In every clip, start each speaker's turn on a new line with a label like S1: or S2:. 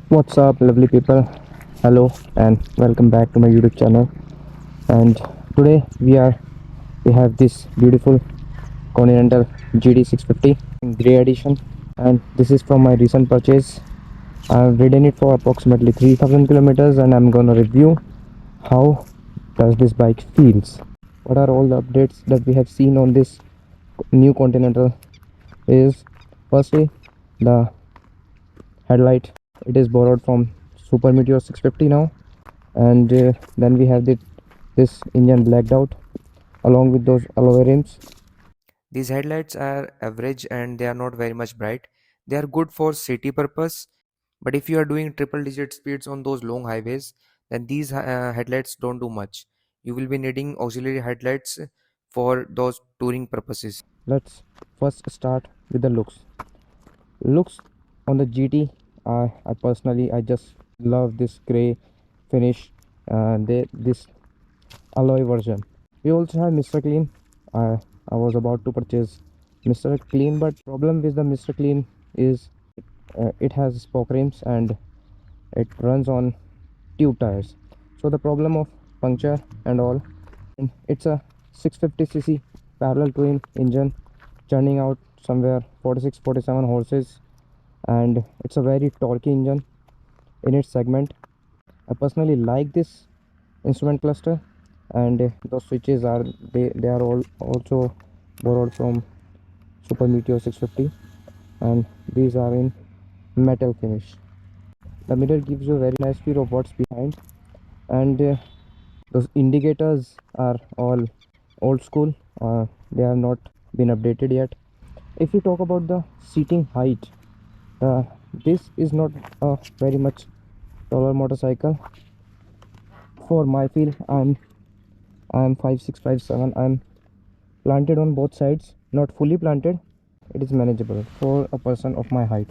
S1: What's up, lovely people? Hello and welcome back to my YouTube channel. And today we have this beautiful Continental GT650 in grey edition, and this is from my recent purchase. I've ridden it for approximately 3,000 kilometers, and I'm gonna review how does this bike feels. What are all the updates that we have seen on this new Continental? Is firstly the headlight. It is borrowed from Super Meteor 650 now, and then we have this engine blacked out along with those alloy rims.
S2: These headlights are average and they are not very much bright. They are good for city purpose, but if you are doing triple digit speeds on those long highways, then these headlights don't do much. You will be needing auxiliary headlights for those touring purposes.
S1: Let's first start with the looks on the GT. I personally I just love this gray finish, this alloy version. We also have Mr. Clean. I was about to purchase Mr. Clean, but problem with the Mr. Clean is it has spoke rims and it runs on tube tires, so the problem of puncture and all. And it's a 650cc parallel twin engine churning out somewhere 46-47 horses, and it's a very torquey engine in its segment. I personally like this instrument cluster, and those switches are they are all also borrowed from Super Meteor 650, and these are in metal finish. The mirror gives you a very nice view of what's behind, and those indicators are all old school. They have not been updated yet. If we talk about the seating height, this is not a very much taller motorcycle for my feel. I'm 5'6", 5'7". I'm planted on both sides, not fully planted. It is manageable for a person of my height.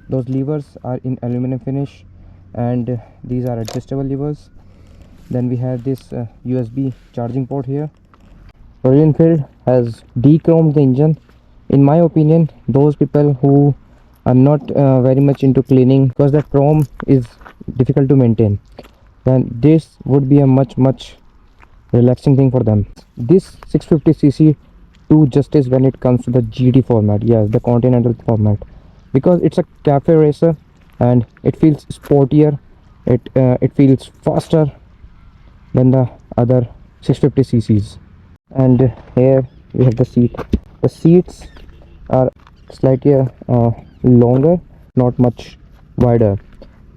S1: Those levers are in aluminum finish, and these are adjustable levers. Then we have this USB charging port here. Royal Enfield has de-chromed the engine. In my opinion, those people who are not very much into cleaning, because the chrome is difficult to maintain, then this would be a much relaxing thing for them. This 650cc do justice when it comes to the GT format, yes, the Continental format, because it's a cafe racer and it feels sportier. It feels faster than the other 650cc's. And here we have the seat. The seats are slightly longer, not much wider.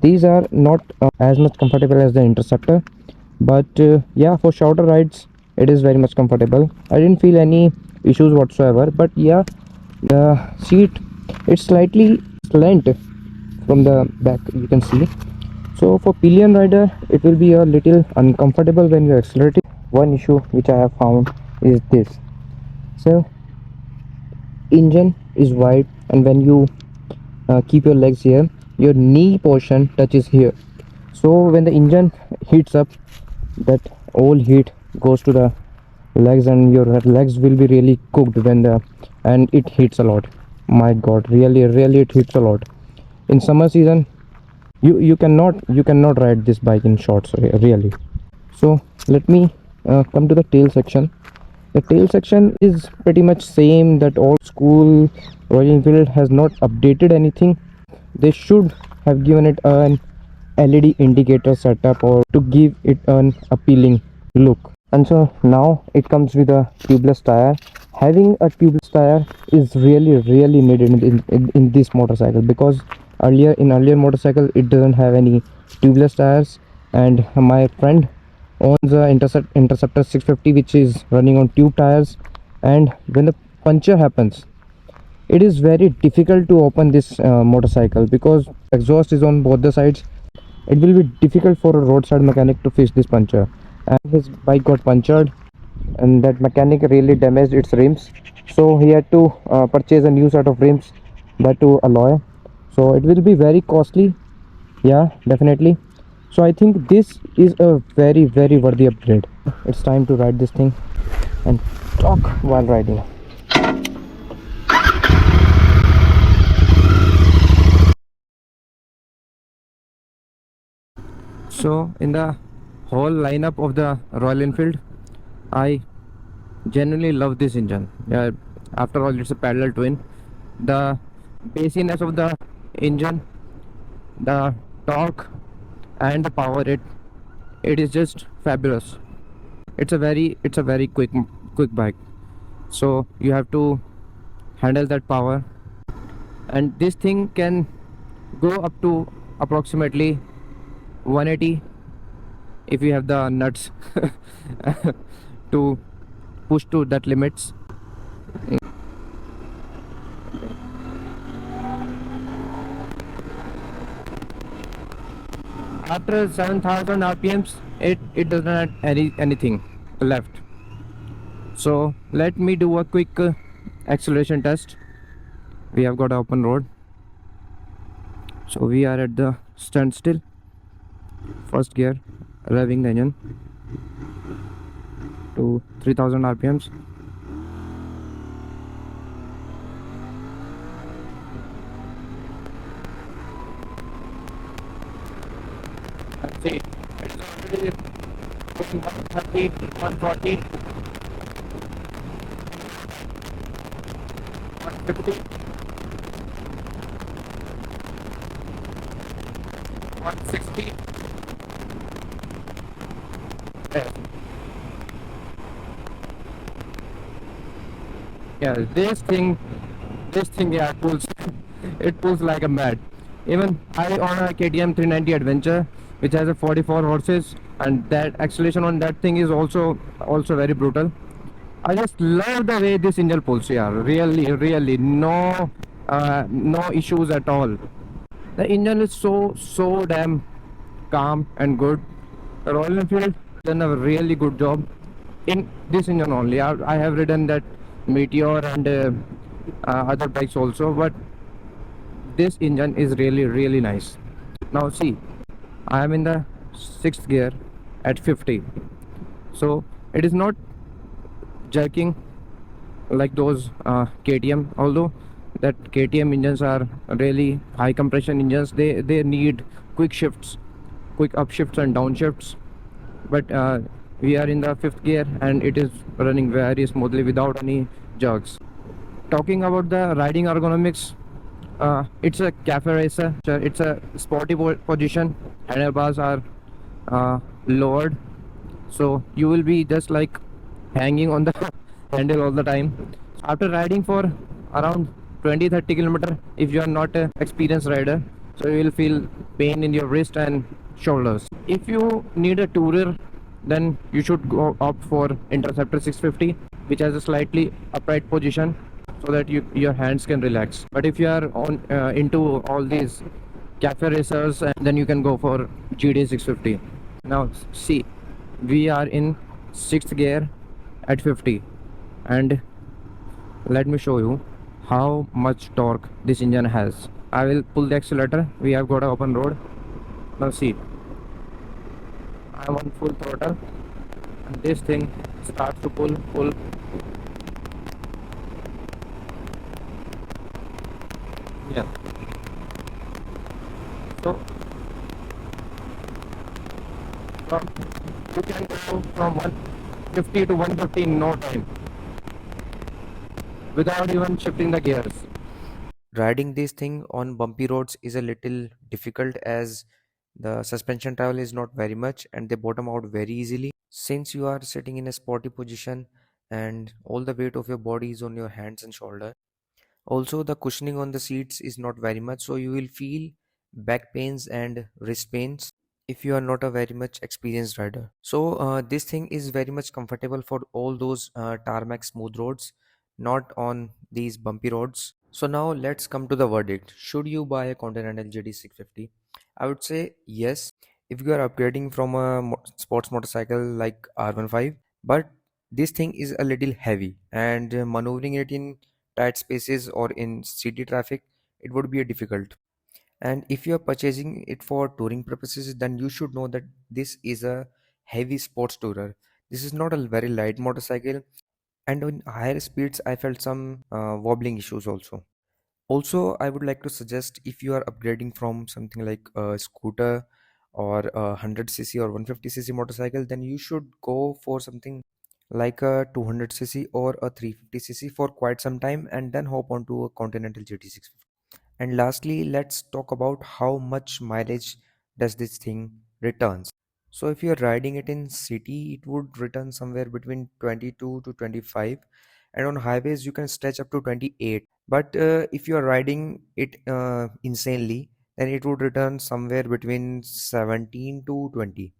S1: These are not as much comfortable as the Interceptor, but yeah, for shorter rides it is very much comfortable. I didn't feel any issues whatsoever, but yeah, the seat, it's slightly slant from the back, you can see. So for pillion rider it will be a little uncomfortable when you accelerate. One issue which I have found is this. So engine is wide, and when you keep your legs here, your knee portion touches here. So when the engine heats up, that all heat goes to the legs, and your legs will be really cooked when the and it heats a lot. My god, really it heats a lot in summer season. You cannot ride this bike in shorts, really. So let me come to the tail section. The tail section is pretty much same that old school. Royal Enfield has not updated anything. They should have given it an LED indicator setup, or to give it an appealing look. And so now it comes with a tubeless tire. Having a tubeless tire is really needed in this motorcycle, because earlier motorcycle it doesn't have any tubeless tires. And my friend owns a Interceptor 650 which is running on tube tires, and when the puncture happens, it is very difficult to open this motorcycle, because exhaust is on both the sides. It will be difficult for a roadside mechanic to fix this puncture, and his bike got punctured, and that mechanic really damaged its rims, so he had to purchase a new set of rims, that to alloy. So it will be very costly, yeah, definitely. So I think this is a very worthy upgrade. It's time to ride this thing and talk while riding. So in the whole lineup of the Royal Enfield, I genuinely love this engine. Yeah, after all, it's a parallel twin. The bassiness of the engine, the torque, and the power, it is just fabulous. It's a very quick bike. So you have to handle that power, and this thing can go up to approximately 180 if you have the nuts to push to that limits. After 7,000 rpms, it doesn't have anything left. So let me do a quick acceleration test. We have got an open road, so we are at the standstill. First gear, revving the engine to 3,000 rpms. See, it's already pushing 130, 140, 150, 160. Yes. Yeah, this thing, yeah, pulls. It pulls like a mad. Even I own a KTM 390 Adventure, which has a 44 horses, and that acceleration on that thing is also very brutal. I just love the way this engine pulls. Yeah, really, no issues at all. The engine is so damn calm and good. Royal Enfield done a really good job in this engine only. I have ridden that Meteor and other bikes also, but this engine is really nice. Now see, I am in the sixth gear at 50, so it is not jerking like those KTM. Although that KTM engines are really high compression engines, they need quick shifts, quick upshifts and downshifts. But we are in the fifth gear and it is running very smoothly without any jerks. Talking about the riding ergonomics, it's a cafe racer. It's a sporty position. Handlebars are lowered, so you will be just like hanging on the handle all the time. After riding for around 20-30 kilometer, if you are not a experienced rider, so you will feel pain in your wrist and shoulders. If you need a tourer, then you should go opt for Interceptor 650, which has a slightly upright position so that your hands can relax. But if you are on into all these cafe racers, then you can go for GT650. Now see, we are in sixth gear at 50, and let me show you how much torque this engine has. I will pull the accelerator. We have got an open road. Now see, I'm on full throttle and this thing starts to pull. Yeah, so from, you can go from 150 to 150 in no time without even shifting the gears.
S2: Riding this thing on bumpy roads is a little difficult as the suspension travel is not very much and they bottom out very easily since you are sitting in a sporty position and all the weight of your body is on your hands and shoulder. Also, the cushioning on the seats is not very much, so you will feel back pains and wrist pains if you are not a very much experienced rider. So, this thing is very much comfortable for all those tarmac smooth roads, not on these bumpy roads. So, now let's come to the verdict. Should you buy a Continental GT650? I would say yes if you are upgrading from a sports motorcycle like R15, but this thing is a little heavy and maneuvering it in tight spaces or in city traffic, it would be a difficult. And if you are purchasing it for touring purposes, then you should know that this is a heavy sports tourer. This is not a very light motorcycle, and on higher speeds, I felt some wobbling issues also. Also, I would like to suggest if you are upgrading from something like a scooter or a 100cc or 150cc motorcycle, then you should go for something like a 200cc or a 350cc for quite some time and then hop onto a Continental GT650. And lastly, let's talk about how much mileage does this thing returns. So if you're riding it in city, it would return somewhere between 22 to 25, and on highways you can stretch up to 28. But if you're riding it insanely, then it would return somewhere between 17 to 20,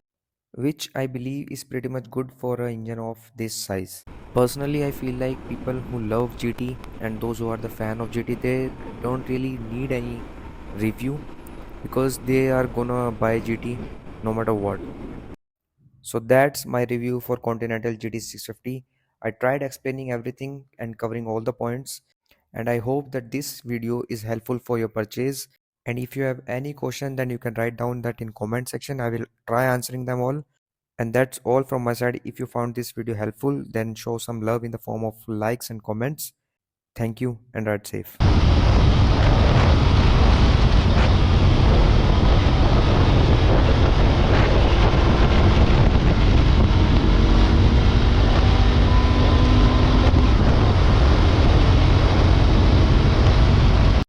S2: which I believe is pretty much good for an engine of this size. Personally, I feel like people who love GT and those who are the fan of GT, they don't really need any review because they are gonna buy GT no matter what. So that's my review for Continental GT650. I tried explaining everything and covering all the points, and I hope that this video is helpful for your purchase. And if you have any question, then you can write down that in comment section. I will try answering them all. And that's all from my side. If you found this video helpful, then show some love in the form of likes and comments. Thank you and ride safe.